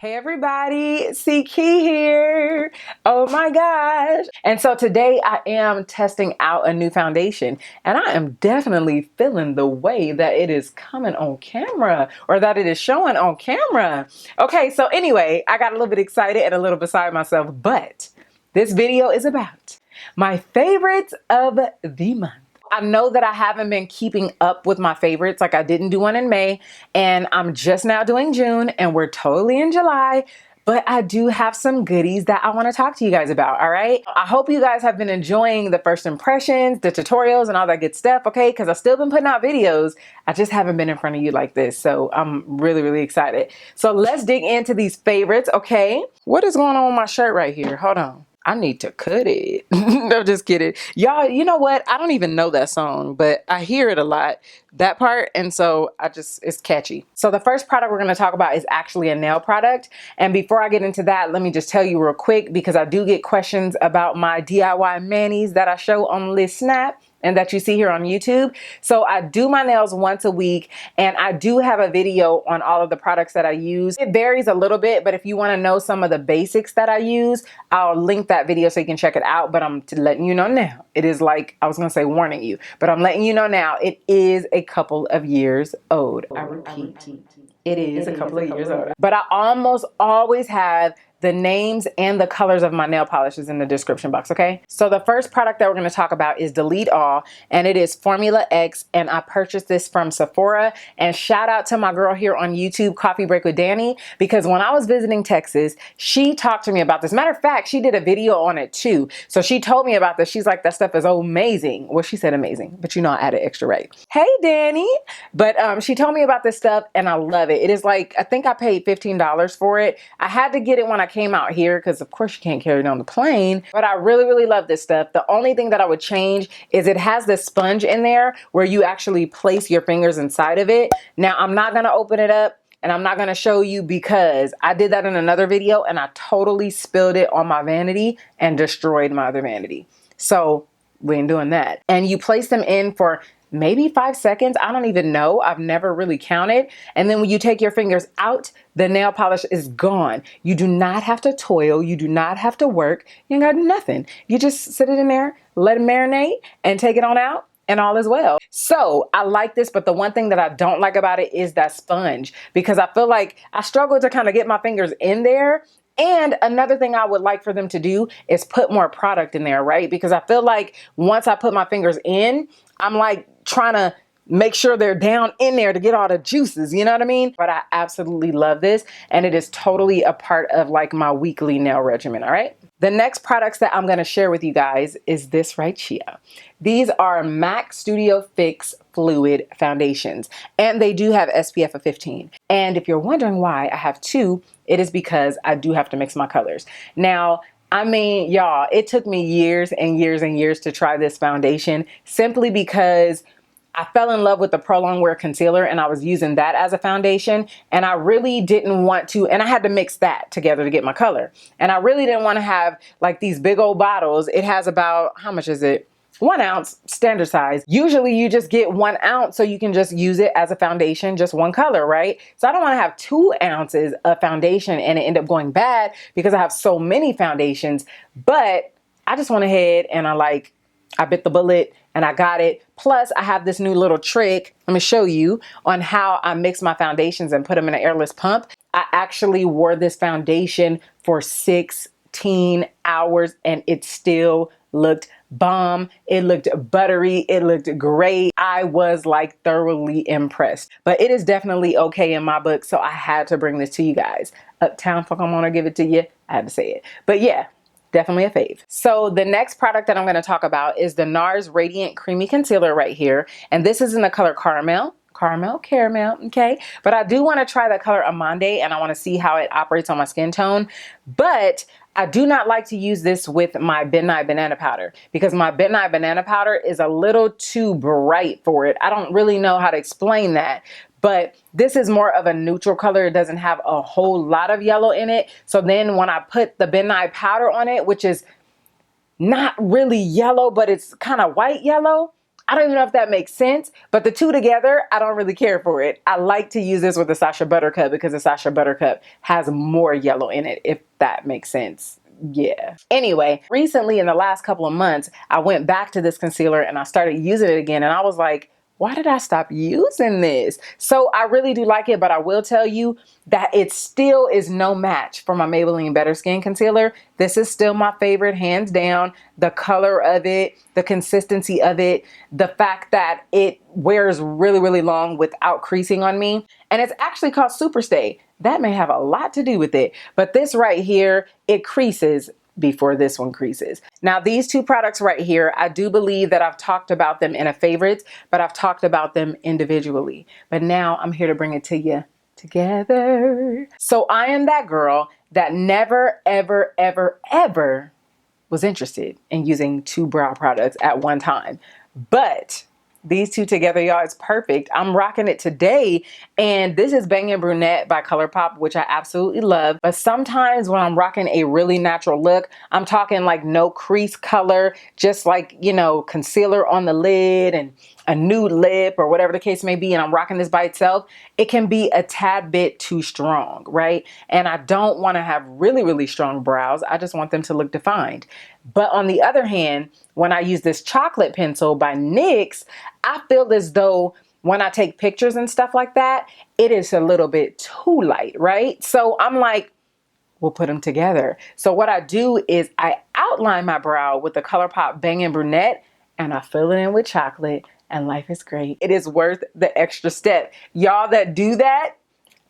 Hey everybody, Ckey here. Oh my gosh. And so today I am testing out a new foundation and I am definitely feeling the way that it is coming on camera or that it is showing on camera. Okay, so anyway, I got a little bit excited and a little beside myself, but this video is about my favorites of the month. I know that I haven't been keeping up with my favorites, like I didn't do one in May, and I'm just now doing June, and we're totally in July, but I do have some goodies that I want to talk to you guys about, all right? I hope you guys have been enjoying the first impressions, the tutorials, and all that good stuff, okay? Because I've still been putting out videos. I just haven't been in front of you like this, so I'm really, really excited. So let's dig into these favorites, okay? What is going on with my shirt right here? Hold on. I need to cut it. No, just kidding. Y'all, you know what? I don't even know that song, but I hear it a lot, that part. And so it's catchy. So the first product we're going to talk about is actually a nail product. And before I get into that, let me just tell you real quick, because I do get questions about my DIY manis that I show on List Snap and that you see here on YouTube. So I do my nails once a week and I do have a video on all of the products that I use. It varies a little bit, but if you want to know some of the basics that I use, I'll link that video so you can check it out. But I'm letting you know now. It is like, I was going to say warning you, but I'm letting you know now, it is a couple of years old. I repeat, it is a couple of years old. But I almost always have the names and the colors of my nail polishes in the description box, okay? So the first product that we're going to talk about is Delete All, and it is Formula X, and I purchased this from Sephora. And shout out to my girl here on YouTube, Coffee Break with Danny, because when I was visiting Texas, she talked to me about this. Matter of fact, she did a video on it too. So she told me about this. She's like, that stuff is amazing. Well, she said amazing, but you know I added extra right. Hey, Danny. But she told me about this stuff, and I love it. It is like, I think I paid $15 for it. I had to get it when I came out here because of course you can't carry it on the plane, but I really, really love this stuff. The only thing that I would change is it has this sponge in there where you actually place your fingers inside of it. Now I'm not going to open it up and I'm not going to show you because I did that in another video and I totally spilled it on my vanity and destroyed my other vanity. So we ain't doing that. And you place them in for maybe 5 seconds. I don't even know. I've never really counted. And then when you take your fingers out, the nail polish is gone. You do not have to toil. You do not have to work. You ain't got to do nothing. You just sit it in there, let it marinate, and take it on out, and all is well. So I like this, but the one thing that I don't like about it is that sponge, because I feel like I struggle to kind of get my fingers in there. And another thing I would like for them to do is put more product in there, right? Because I feel like once I put my fingers in, I'm like trying to make sure they're down in there to get all the juices, you know what I mean? But I absolutely love this, and it is totally a part of like my weekly nail regimen, all right? The next products that I'm gonna share with you guys is this right here. These are MAC Studio Fix Fluid Foundations, and they do have SPF of 15. And if you're wondering why I have two, it is because I do have to mix my colors. Now, I mean, y'all, it took me years and years and years to try this foundation simply because I fell in love with the Pro Long Wear Concealer and I was using that as a foundation, and I really didn't want to, and I had to mix that together to get my color. And I really didn't want to have like these big old bottles. It has about, how much is it? 1 ounce, standard size. Usually you just get 1 ounce so you can just use it as a foundation, just one color, right? So I don't want to have 2 ounces of foundation and it end up going bad because I have so many foundations. But I just went ahead and I bit the bullet and I got it. Plus I have this new little trick. Let me show you on how I mix my foundations and put them in an airless pump. I actually wore this foundation for 16 hours and it still looked bomb. It looked buttery. It looked great. I was like thoroughly impressed, but it is definitely okay in my book. So I had to bring this to you guys. Uptown fuck, I'm gonna give it to you. I had to say it, but yeah, definitely a fave. So the next product that I'm going to talk about is the Nars Radiant Creamy Concealer right here. And this is in the color Caramel, okay? But I do want to try the color Amande and I want to see how it operates on my skin tone. But I do not like to use this with my Midnight Banana Powder because my Midnight Banana Powder is a little too bright for it. I don't really know how to explain that. But this is more of a neutral color. It doesn't have a whole lot of yellow in it. So then when I put the Midnight powder on it, which is not really yellow, but it's kind of white yellow, I don't even know if that makes sense, but the two together, I don't really care for it. I like to use this with the Sacha Buttercup because the Sacha Buttercup has more yellow in it, if that makes sense. Yeah. Anyway, recently in the last couple of months, I went back to this concealer and I started using it again. And I was like, why did I stop using this? So I really do like it, but I will tell you that it still is no match for my Maybelline Better Skin Concealer. This is still my favorite, hands down. The color of it, the consistency of it, the fact that it wears really, really long without creasing on me. And it's actually called Super Stay. That may have a lot to do with it. But this right here, it creases before this one creases. Now these two products right here, I do believe that I've talked about them in a favorites, but I've talked about them individually. But now I'm here to bring it to you together. So I am that girl that never, ever, ever, ever was interested in using two brow products at one time. But these two together, y'all, it's perfect. I'm rocking it today. And this is Bangin Brunette by ColourPop, which I absolutely love. But sometimes when I'm rocking a really natural look, I'm talking like no crease color, just like, you know, concealer on the lid and a nude lip or whatever the case may be, and I'm rocking this by itself, it can be a tad bit too strong, right? And I don't want to have really, really strong brows. I just want them to look defined. But on the other hand, when I use this chocolate pencil by NYX, I feel as though when I take pictures and stuff like that, it is a little bit too light, right? So I'm like, we'll put them together. So what I do is I outline my brow with the ColourPop Bangin Brunette and I fill it in with chocolate and life is great. It is worth the extra step. Y'all that do that,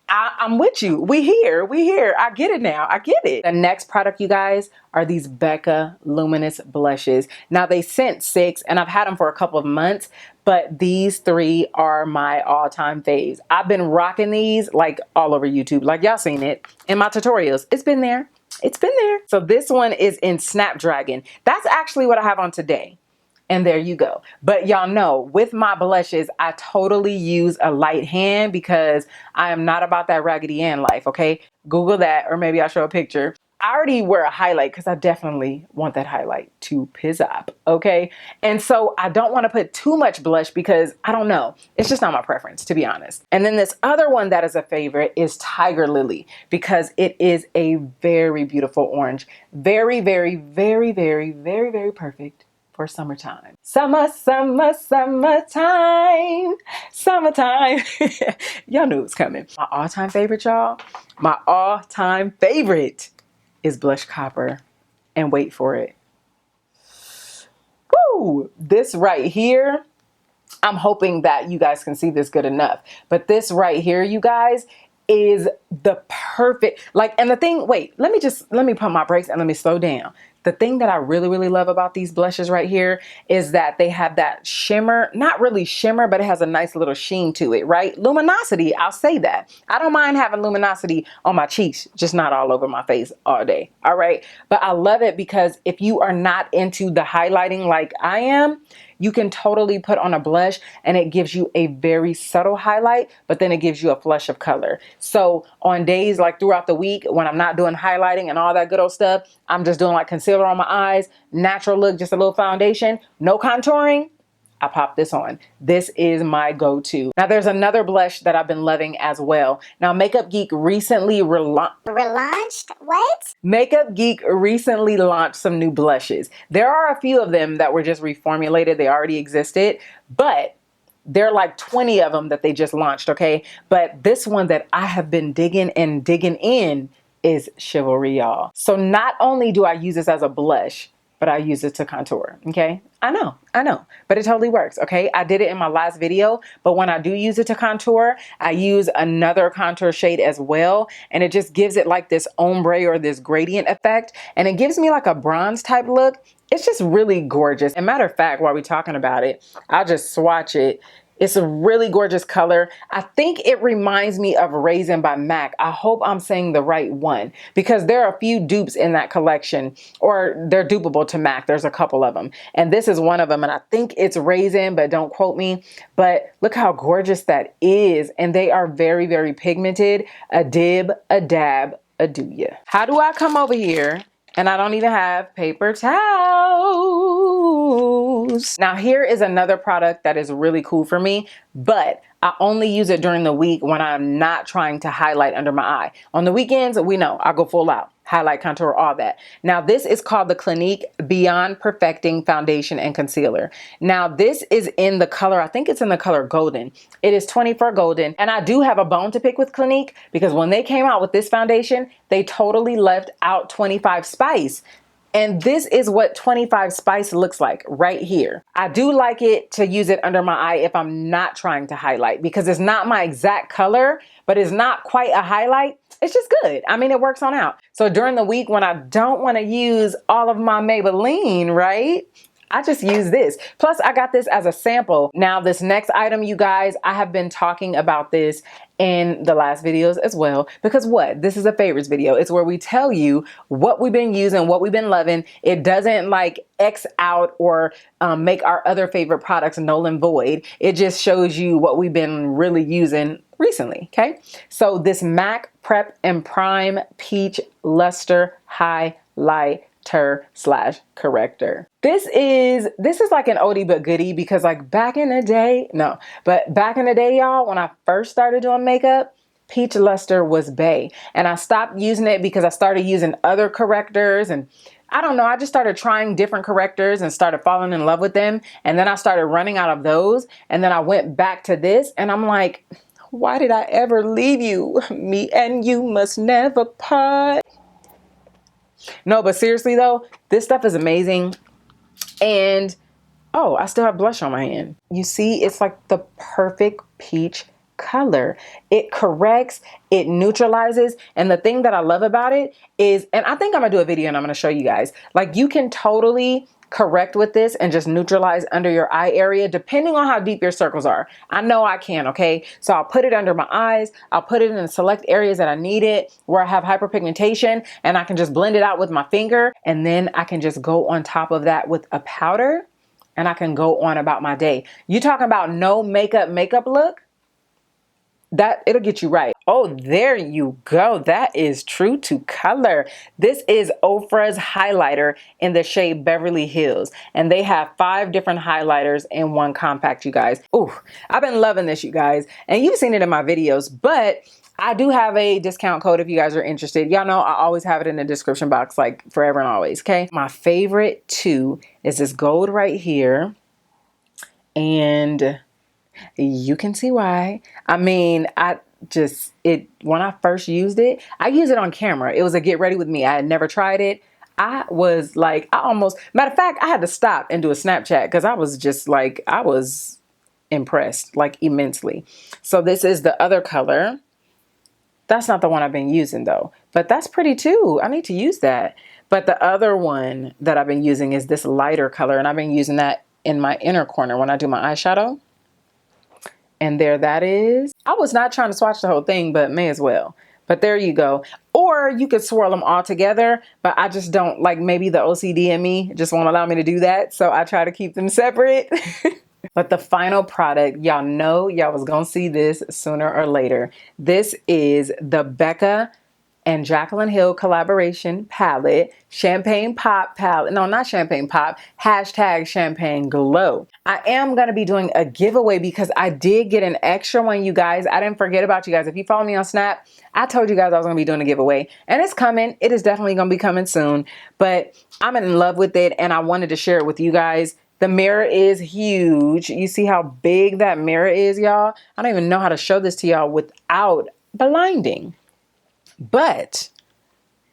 I'm with you. We here. I get it now. I get it. The next product, you guys, are these Becca Luminous blushes. Now they sent 6 and I've had them for a couple of months, but these 3 are my all-time faves. I've been rocking these like all over YouTube. Like y'all seen it in my tutorials. It's been there. It's been there. So this one is in Snapdragon. That's actually what I have on today. And there you go. But y'all know with my blushes, I totally use a light hand because I am not about that Raggedy Ann life, okay? Google that, or maybe I'll show a picture. I already wear a highlight because I definitely want that highlight to piss up, okay? And so I don't want to put too much blush because I don't know. It's just not my preference, to be honest. And then this other one that is a favorite is Tigerlily because it is a very beautiful orange. Very, very, very, very, very, very perfect for summertime. Summertime. Summertime. Y'all knew it was coming. My all-time favorite, y'all. My all-time favorite is Blush Copper. And wait for it. Woo! This right here, I'm hoping that you guys can see this good enough. But this right here, you guys, is the perfect, like, and the thing, wait, let me pump my brakes and let me slow down. The thing that I really, really love about these blushes right here is that they have that shimmer, not really shimmer, but it has a nice little sheen to it, right? Luminosity, I'll say that. I don't mind having luminosity on my cheeks, just not all over my face all day, all right? But I love it because if you are not into the highlighting like I am, you can totally put on a blush and it gives you a very subtle highlight, but then it gives you a flush of color. So on days like throughout the week when I'm not doing highlighting and all that good old stuff, I'm just doing like concealer on my eyes, natural look, just a little foundation, no contouring, I pop this on. This is my go-to. Now there's another blush that I've been loving as well. Now Makeup Geek recently relaunched? What? Makeup Geek recently launched some new blushes. There are a few of them that were just reformulated. They already existed, but there are like 20 of them that they just launched, okay? But this one that I have been digging in is Chivalry, y'all. So not only do I use this as a blush, but I use it to contour, okay? I know, but it totally works, okay? I did it in my last video, but when I do use it to contour, I use another contour shade as well, and it just gives it like this ombre or this gradient effect, and it gives me like a bronze type look. It's just really gorgeous. And matter of fact, while we're talking about it, I'll just swatch it. It's a really gorgeous color. I think it reminds me of Raisin by MAC. I hope I'm saying the right one because there are a few dupes in that collection, or they're dupeable to MAC. There's a couple of them. And this is one of them. And I think it's Raisin, but don't quote me. But look how gorgeous that is. And they are very, very pigmented. A dib, a dab, a do ya. How do I come over here And I don't even have paper towels. Now here is another product that is really cool for me, but I only use it during the week when I'm not trying to highlight under my eye. On the weekends, we know I go full out. Highlight, contour, all that. Now this is called the Clinique Beyond Perfecting Foundation and Concealer. Now this is in the color, I think it's in the color Golden. It is 24 Golden. And I do have a bone to pick with Clinique because when they came out with this foundation, they totally left out 25 Spice. And this is what 25 Spice looks like right here. I do like it to use it under my eye if I'm not trying to highlight because it's not my exact color, but it's not quite a highlight. It's just good. I mean, it works on out. So during the week when I don't want to use all of my Maybelline, right? I just use this. Plus, I got this as a sample. Now, this next item, you guys, I have been talking about this in the last videos as well. Because what? This is a favorites video. It's where we tell you what we've been using, what we've been loving. It doesn't like X out or make our other favorite products null and void. It just shows you what we've been really using recently, okay? So this MAC Prep and Prime Peach Luster Highlighter/corrector. This is like an oldie but goodie because like back in the day, y'all, when I first started doing makeup, Peach Luster was bae. And I stopped using it because I started using other correctors and I don't know, I just started trying different correctors and started falling in love with them. And then I started running out of those. And then I went back to this and I'm like, why did I ever leave you? Me and you must never part. No, but seriously though, this stuff is amazing. And, oh, I still have blush on my hand. You see, it's like the perfect peach color. It corrects, it neutralizes. And the thing that I love about it is, and I think I'm gonna do a video and I'm gonna show you guys, like you can totally correct with this and just neutralize under your eye area depending on how deep your circles are. I know I can, okay? So I'll put it under my eyes. I'll put it in select areas that I need it where I have hyperpigmentation and I can just blend it out with my finger and then I can just go on top of that with a powder and I can go on about my day. You talking about no makeup look? That it'll get you right. Oh, there you go. That is true to color. This is Ofra's highlighter in the shade Beverly Hills. And they have 5 different highlighters in one compact, you guys. Ooh, I've been loving this, you guys. And you've seen it in my videos, but I do have a discount code if you guys are interested. Y'all know I always have it in the description box, like forever and always, okay? My favorite too is this gold right here. And you can see why. I mean, when I first used it, I used it on camera. It was a get ready with me. I had never tried it. I was like, matter of fact, I had to stop and do a Snapchat because I was just like, I was impressed, like immensely. So this is the other color. That's not the one I've been using though, but that's pretty too. I need to use that. But the other one that I've been using is this lighter color and I've been using that in my inner corner when I do my eyeshadow. And there that is. I was not trying to swatch the whole thing, but may as well. But there you go. Or you could swirl them all together, but I just don't, like maybe the OCD in me just won't allow me to do that. So I try to keep them separate. But the final product, y'all know y'all was gonna see this sooner or later. This is the Becca and Jacqueline Hill collaboration palette, Champagne Pop palette. No, not Champagne Pop, hashtag Champagne Glow. I am going to be doing a giveaway because I did get an extra one, you guys. I didn't forget about you guys. If you follow me on Snap, I told you guys I was going to be doing a giveaway and it's coming. It is definitely going to be coming soon, but I'm in love with it and I wanted to share it with you guys. The mirror is huge. You see how big that mirror is, y'all? I don't even know how to show this to y'all without blinding. But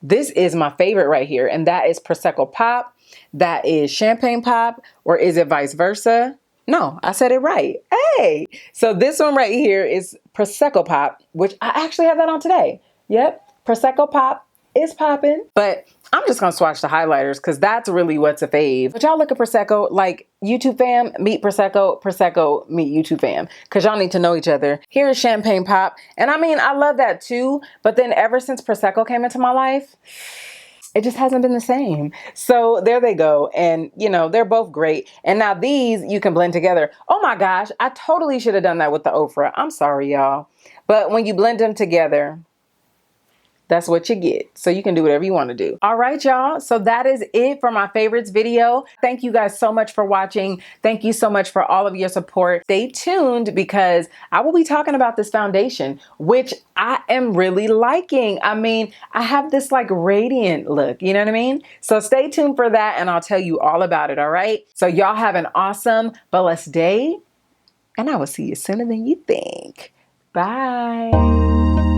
this is my favorite right here, and that is Prosecco Pop. That is Champagne Pop, or is it vice versa? No, I said it right. Hey! So this one right here is Prosecco Pop, which I actually have that on today. Yep, Prosecco Pop is popping. But I'm just gonna swatch the highlighters because that's really what's a fave. But y'all look at Prosecco, like YouTube fam, meet Prosecco, Prosecco, meet YouTube fam. Because y'all need to know each other. Here is Champagne Pop. And I mean, I love that too. But then ever since Prosecco came into my life, it just hasn't been the same. So there they go. And you know, they're both great. And now these you can blend together. Oh my gosh, I totally should have done that with the Ofra. I'm sorry, y'all. But when you blend them together, that's what you get. So you can do whatever you want to do. All right, y'all. So that is it for my favorites video. Thank you guys so much for watching. Thank you so much for all of your support. Stay tuned because I will be talking about this foundation, which I am really liking. I mean, I have this like radiant look, you know what I mean? So stay tuned for that and I'll tell you all about it, all right? So y'all have an awesome, blessed day and I will see you sooner than you think. Bye.